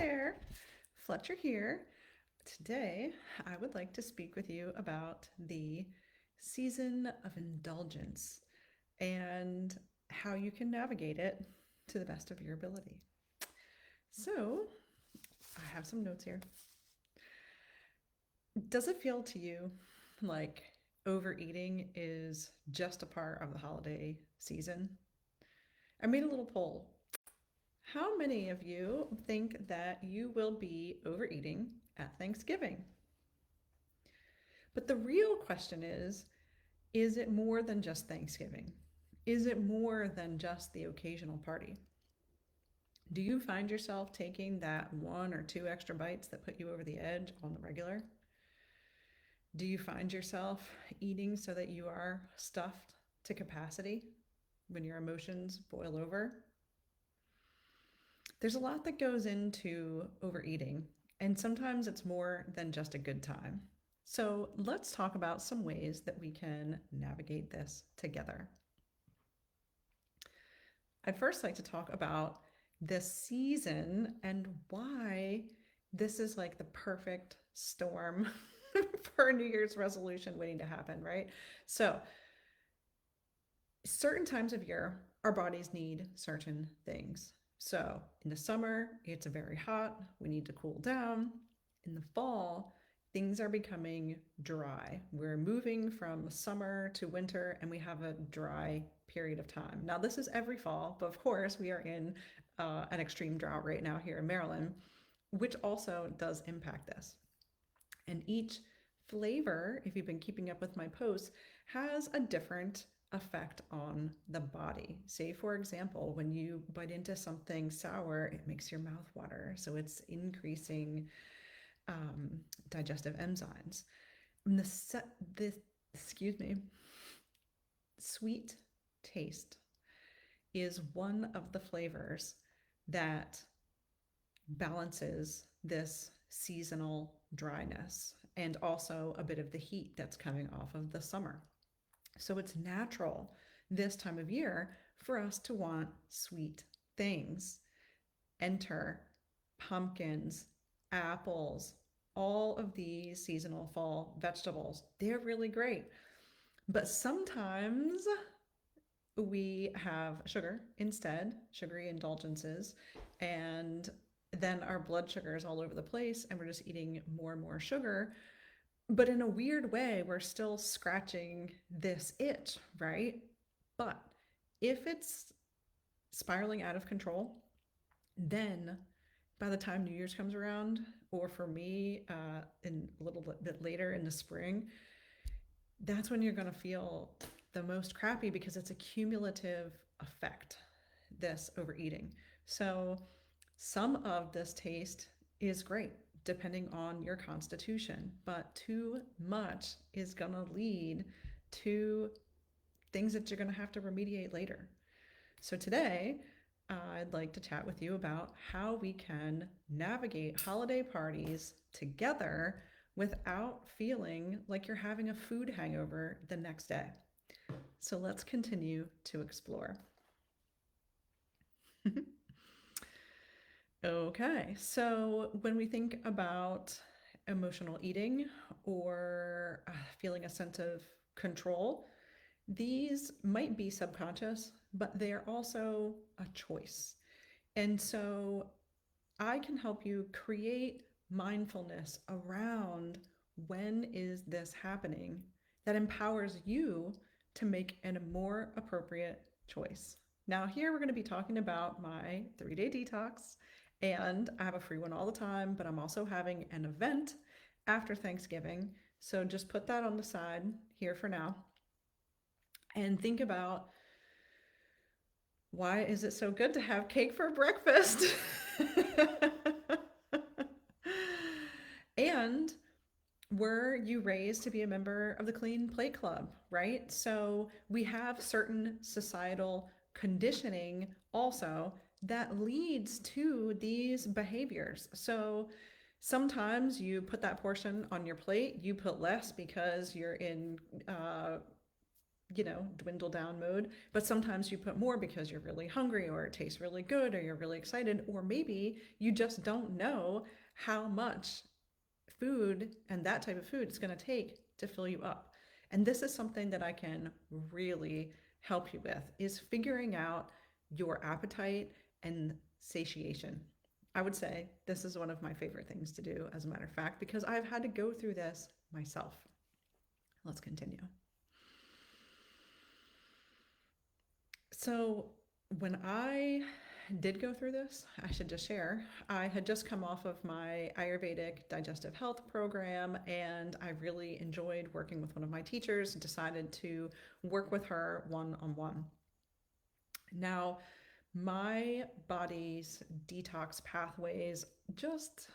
there, Fletcher here. Today, I would like to speak with you about the season of indulgence and how you can navigate it to the best of your ability. So, I have some notes here. Does it feel to you like overeating is just a part of the holiday season? I made a little poll. How many of you think that you will be overeating at Thanksgiving? But the real question is it more than just Thanksgiving? Is it more than just the occasional party? Do you find yourself taking that one or two extra bites that put you over the edge on the regular? Do you find yourself eating so that you are stuffed to capacity when your emotions boil over? There's a lot that goes into overeating, and sometimes it's more than just a good time. So let's talk about some ways that we can navigate this together. I'd first like to talk about this season and why this is like the perfect storm for a New Year's resolution waiting to happen, right? So, certain times of year, our bodies need certain things. So, in the summer, it's very hot, we need to cool down. In the fall, things are becoming dry. We're moving from summer to winter and we have a dry period of time. Now, this is every fall, but of course, we are in an extreme drought right now here in Maryland, which also does impact this. And each flavor, if you've been keeping up with my posts, has a different effect on the body. Say, for example, when you bite into something sour, it makes your mouth water. So it's increasing digestive enzymes. And excuse me, sweet taste is one of the flavors that balances this seasonal dryness and also a bit of the heat that's coming off of the summer. So it's natural this time of year for us to want sweet things. Enter pumpkins, apples, all of these seasonal fall vegetables. They're really great. But sometimes we have sugar instead, sugary indulgences, and then our blood sugar is all over the place and we're just eating more and more sugar. But in a weird way, we're still scratching this itch, right? But if it's spiraling out of control, then by the time New Year's comes around, or for me, in a little bit later in the spring, that's when you're going to feel the most crappy because it's a cumulative effect, this overeating. So some of this taste is great depending on your constitution, but too much is going to lead to things that you're going to have to remediate later. So today, I'd like to chat with you about how we can navigate holiday parties together without feeling like you're having a food hangover the next day. So let's continue to explore. Okay, so when we think about emotional eating or feeling a sense of control, these might be subconscious, but they are also a choice. And so I can help you create mindfulness around when is this happening that empowers you to make a more appropriate choice. Now, here we're going to be talking about my 3-day detox, and I have a free one all the time, but I'm also having an event after Thanksgiving. So just put that on the side here for now and think about, why is it so good to have cake for breakfast? And were you raised to be a member of the Clean Plate Club, right? So we have certain societal conditioning also that leads to these behaviors. So sometimes you put that portion on your plate, you put less because you're in dwindle down mode. But sometimes you put more because you're really hungry, or it tastes really good, or you're really excited, or maybe you just don't know how much food and that type of food is going to take to fill you up. And this is something that I can really help you with, is figuring out your appetite and satiation. I would say this is one of my favorite things to do, as a matter of fact, because I've had to go through this myself. Let's continue. So, when I did go through this, I should just share, I had just come off of my Ayurvedic digestive health program, and I really enjoyed working with one of my teachers and decided to work with her one on one. Now, my body's detox pathways just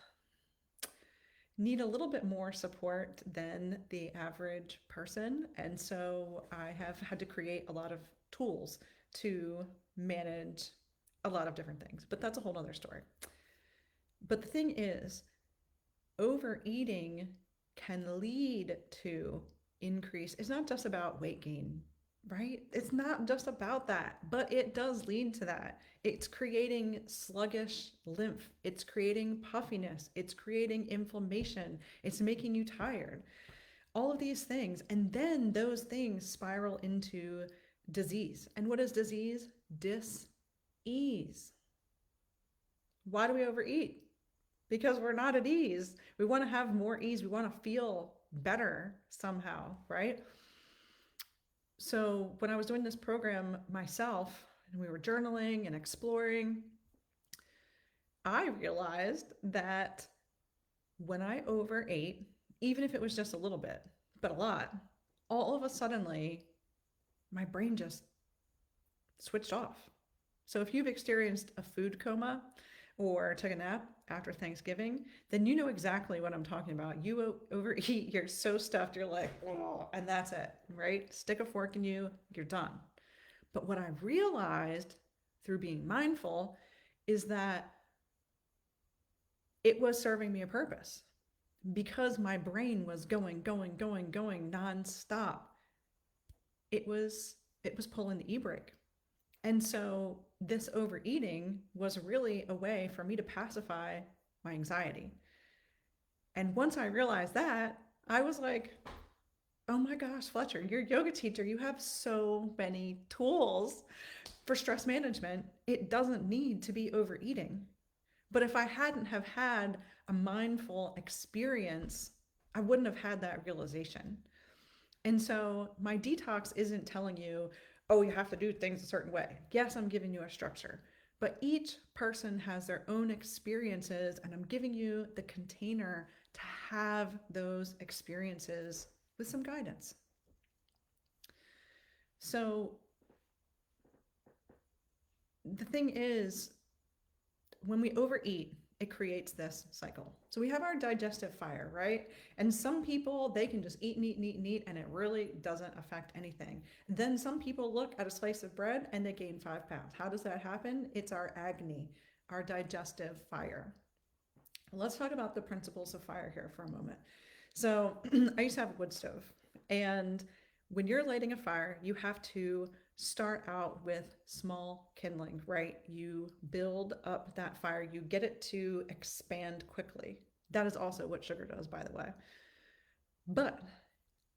need a little bit more support than the average person. And so I have had to create a lot of tools to manage a lot of different things, but that's a whole other story. But the thing is, overeating can lead to increase. It's not just about weight gain, right? It's not just about that, but it does lead to that. It's creating sluggish lymph. It's creating puffiness. It's creating inflammation. It's making you tired. All of these things. And then those things spiral into disease. And what is disease? Dis-ease. Why do we overeat? Because we're not at ease. We want to have more ease. We want to feel better somehow, right? So when I was doing this program myself, and we were journaling and exploring, I realized that when I overate, even if it was just a little bit, but a lot, all of a suddenly my brain just switched off. So if you've experienced a food coma or took a nap after Thanksgiving, then you know exactly what I'm talking about. You overeat, you're so stuffed, you're like, oh, and that's it, right? Stick a fork in you, you're done. But what I realized through being mindful is that it was serving me a purpose, because my brain was going nonstop. It was pulling the e-brake. And so this overeating was really a way for me to pacify my anxiety. And once I realized that, I was like, oh my gosh, Fletcher, you're a yoga teacher. You have so many tools for stress management. It doesn't need to be overeating. But if I hadn't have had a mindful experience, I wouldn't have had that realization. And so my detox isn't telling you, oh, you have to do things a certain way. Yes, I'm giving you a structure, but each person has their own experiences, and I'm giving you the container to have those experiences with some guidance. So the thing is, when we overeat, it creates this cycle. So we have our digestive fire, right? And some people, they can just eat and eat and eat and eat, and it really doesn't affect anything. Then some people look at a slice of bread and they gain 5 pounds. How does that happen? It's our Agni, our digestive fire. Let's talk about the principles of fire here for a moment. So I used to have a wood stove, and when you're lighting a fire, you have to start out with small kindling, right? You build up that fire, you get it to expand quickly. That is also what sugar does, by the way. But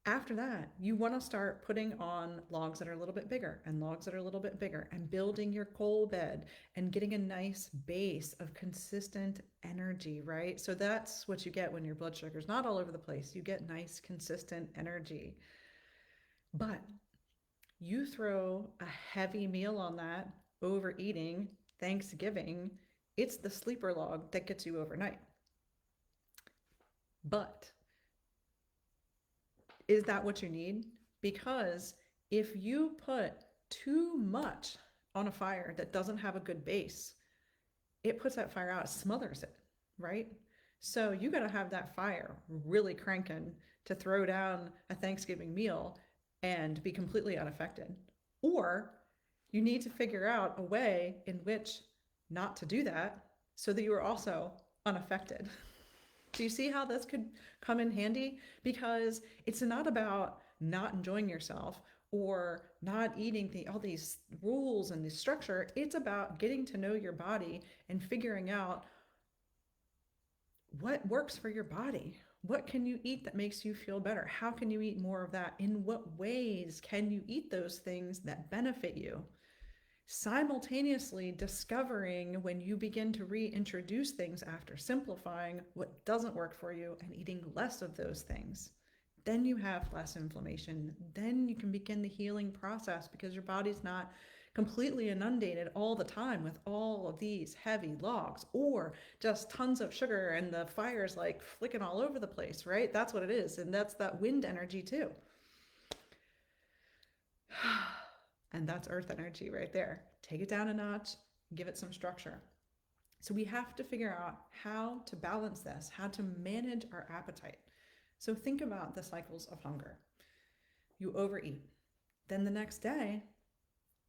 after that, you want to start putting on logs that are a little bit bigger and logs that are a little bit bigger, and building your coal bed and getting a nice base of consistent energy, right? So that's what you get when your blood sugar is not all over the place. You get nice, consistent energy. But you throw a heavy meal on that, overeating, Thanksgiving, it's the sleeper log that gets you overnight. But is that what you need? Because if you put too much on a fire that doesn't have a good base, it puts that fire out, it smothers it, right? So you got to have that fire really cranking to throw down a Thanksgiving meal and be completely unaffected. Or you need to figure out a way in which not to do that so that you are also unaffected. Do you see how this could come in handy? Because it's not about not enjoying yourself or not eating all these rules and the structure. It's about getting to know your body and figuring out what works for your body. What can you eat that makes you feel better? How can you eat more of that? In what ways can you eat those things that benefit you? Simultaneously discovering when you begin to reintroduce things after simplifying what doesn't work for you and eating less of those things. Then you have less inflammation. Then you can begin the healing process because your body's not completely inundated all the time with all of these heavy logs or just tons of sugar and the fire's like flicking all over the place, right? That's what it is. And that's that wind energy too. And that's earth energy right there. Take it down a notch, give it some structure. So we have to figure out how to balance this, how to manage our appetite. So think about the cycles of hunger. You overeat. Then the next day,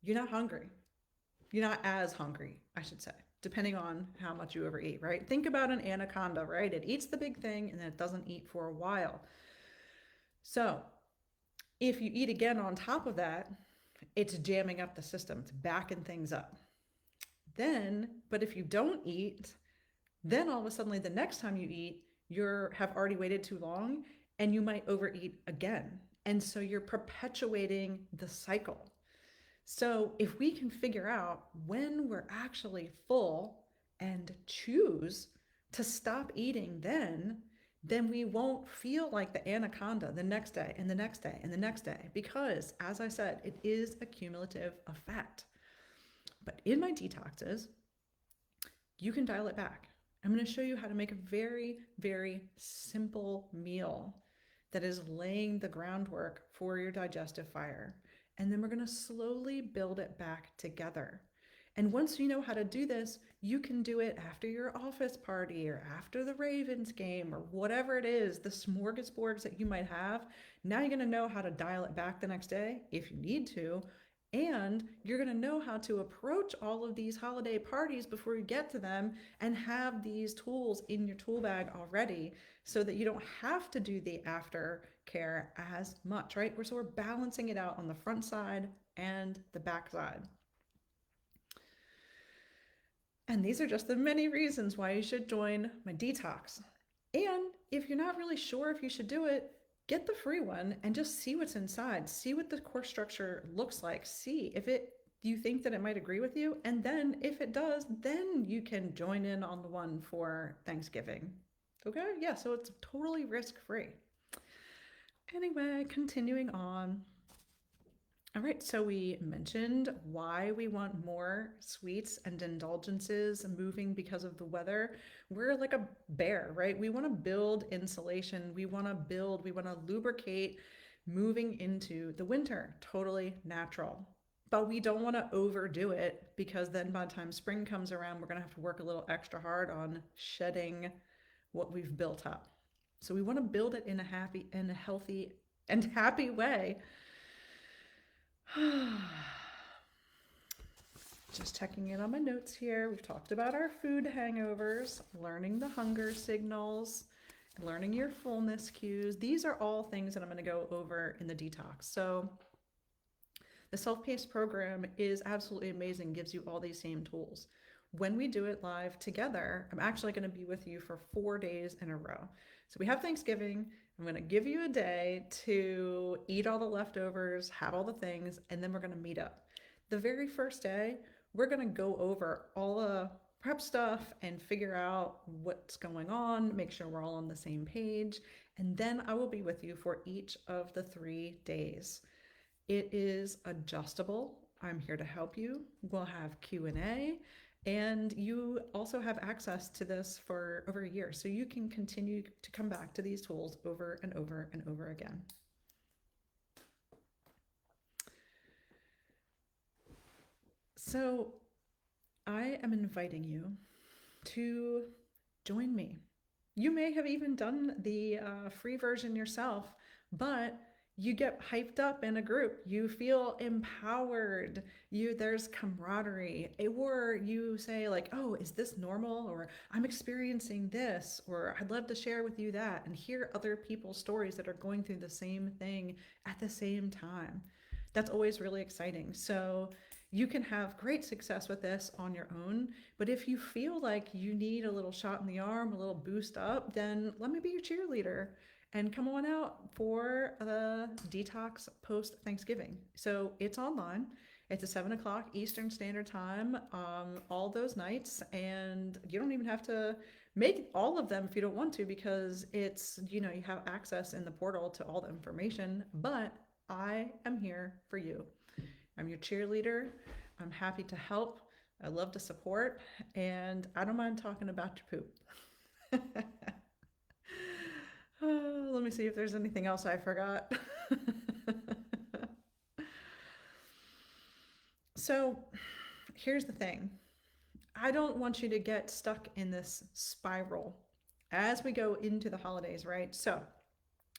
you're not hungry. You're not as hungry, I should say, depending on how much you overeat, right? Think about an anaconda, right? It eats the big thing and then it doesn't eat for a while. So if you eat again on top of that, it's jamming up the system, it's backing things up. But if you don't eat, then all of a sudden, the next time you eat, you have already waited too long and you might overeat again. And so you're perpetuating the cycle. So if we can figure out when we're actually full and choose to stop eating then we won't feel like the anaconda the next day and the next day and the next day because, as I said, it is a cumulative effect. But in my detoxes, you can dial it back. I'm going to show you how to make a very, very simple meal that is laying the groundwork for your digestive fire. And then we're going to slowly build it back together. And once you know how to do this, you can do it after your office party or after the Ravens game or whatever it is, the smorgasbords that you might have. Now you're going to know how to dial it back the next day if you need to. And you're going to know how to approach all of these holiday parties before you get to them and have these tools in your tool bag already so that you don't have to do the aftercare as much, right? So we're balancing it out on the front side and the back side. And these are just the many reasons why you should join my detox. And if you're not really sure if you should do it, get the free one and just see what's inside. See what the course structure looks like. See if you think that it might agree with you. And then if it does, then you can join in on the one for Thanksgiving. Okay? Yeah, so it's totally risk-free. Anyway, continuing on. All right, so we mentioned why we want more sweets and indulgences moving because of the weather. We're like a bear, right? We want to build insulation. We want to lubricate moving into the winter. Totally natural. But we don't want to overdo it because then by the time spring comes around, we're going to have to work a little extra hard on shedding what we've built up. So we want to build it in a healthy and happy way. Just checking in on my notes here. We've talked about our food hangovers, learning the hunger signals, learning your fullness cues. These are all things that I'm going to go over in the detox. So the self-paced program is absolutely amazing, gives you all these same tools. When we do it live together, I'm actually going to be with you for 4 days in a row. So we have Thanksgiving. I'm going to give you a day to eat all the leftovers, have all the things, and then we're going to meet up. The very first day, we're going to go over all the prep stuff and figure out what's going on, make sure we're all on the same page, and then I will be with you for each of the 3 days. It is adjustable. I'm here to help you. We'll have Q&A. And you also have access to this for over a year. So you can continue to come back to these tools over and over and over again. So I am inviting you to join me. You may have even done the free version yourself, but you get hyped up in a group. You feel empowered. There's camaraderie. Or you say like, oh, is this normal? Or I'm experiencing this, or I'd love to share with you that and hear other people's stories that are going through the same thing at the same time. That's always really exciting. So you can have great success with this on your own. But if you feel like you need a little shot in the arm, a little boost up, then let me be your cheerleader and come on out for the detox post Thanksgiving. So it's online. It's at 7 o'clock Eastern Standard Time, all those nights. And you don't even have to make all of them if you don't want to, because it's, you know, you have access in the portal to all the information. But I am here for you. I'm your cheerleader. I'm happy to help. I love to support, and I don't mind talking about your poop. Let me see if there's anything else I forgot. So here's the thing. I don't want you to get stuck in this spiral as we go into the holidays, right? So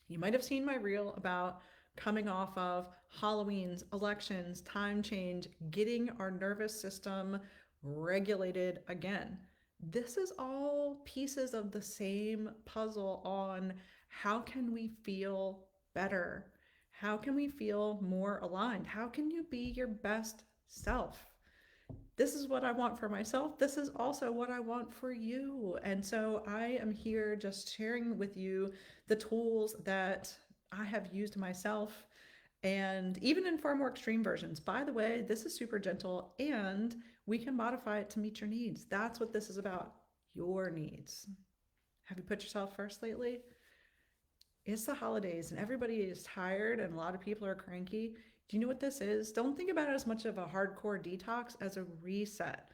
you might have seen my reel about coming off of Halloween's, elections, time change, getting our nervous system regulated again. This is all pieces of the same puzzle on how can we feel better? How can we feel more aligned? How can you be your best self? This is what I want for myself. This is also what I want for you. And so I am here just sharing with you the tools that I have used myself, and even in far more extreme versions. By the way, this is super gentle and we can modify it to meet your needs. That's what this is about, your needs. Have you put yourself first lately? It's the holidays and everybody is tired and a lot of people are cranky. Do you know what this is? Don't think about it as much of a hardcore detox as a reset,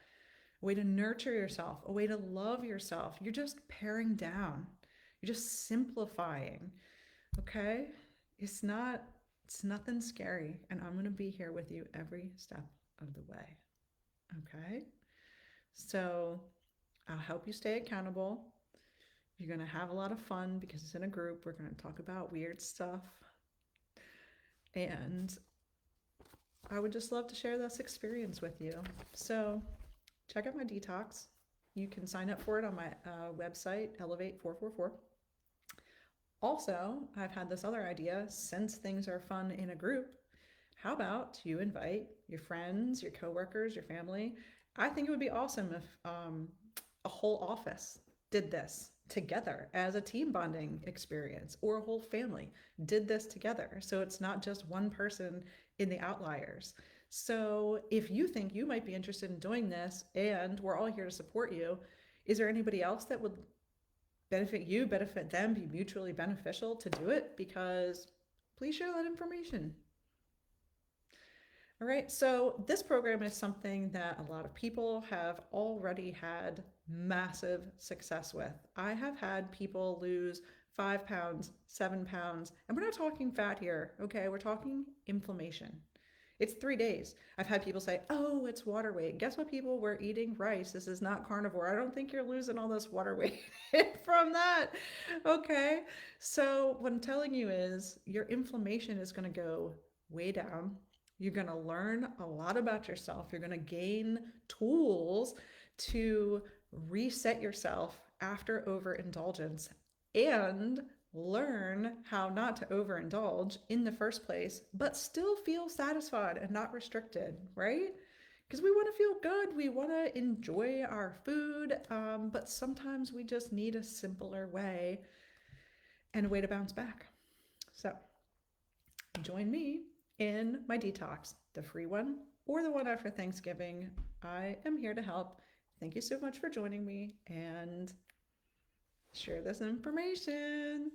a way to nurture yourself, a way to love yourself. You're just paring down. You're just simplifying. Okay? It's not it's nothing scary, and I'm going to be here with you every step of the way. Okay? So, I'll help you stay accountable. You're going to have a lot of fun because it's in a group. We're going to talk about weird stuff. And I would just love to share this experience with you. So, check out my detox. You can sign up for it on my website, Elevate 444. Also, I've had this other idea, since things are fun in a group, how about you invite your friends, your coworkers, your family? I think it would be awesome if a whole office did this together as a team bonding experience, or a whole family did this together. So it's not just one person in the outliers. So if you think you might be interested in doing this, and we're all here to support you, is there anybody else that would benefit you, benefit them, be mutually beneficial to do it? Because please share that information. All right, so this program is something that a lot of people have already had massive success with. I have had people lose 5 pounds, 7 pounds, and we're not talking fat here, okay? We're talking inflammation. It's 3 days. I've had people say, oh, it's water weight. Guess what, people? We're eating rice. This is not carnivore. I don't think you're losing all this water weight from that. Okay. So, what I'm telling you is your inflammation is going to go way down. You're going to learn a lot about yourself. You're going to gain tools to reset yourself after overindulgence, and learn how not to overindulge in the first place, but still feel satisfied and not restricted, right? Because we want to feel good, we want to enjoy our food, but sometimes we just need a simpler way and a way to bounce back. So join me in my detox, the free one or the one after Thanksgiving. I am here to help. Thank you so much for joining me, and share this information.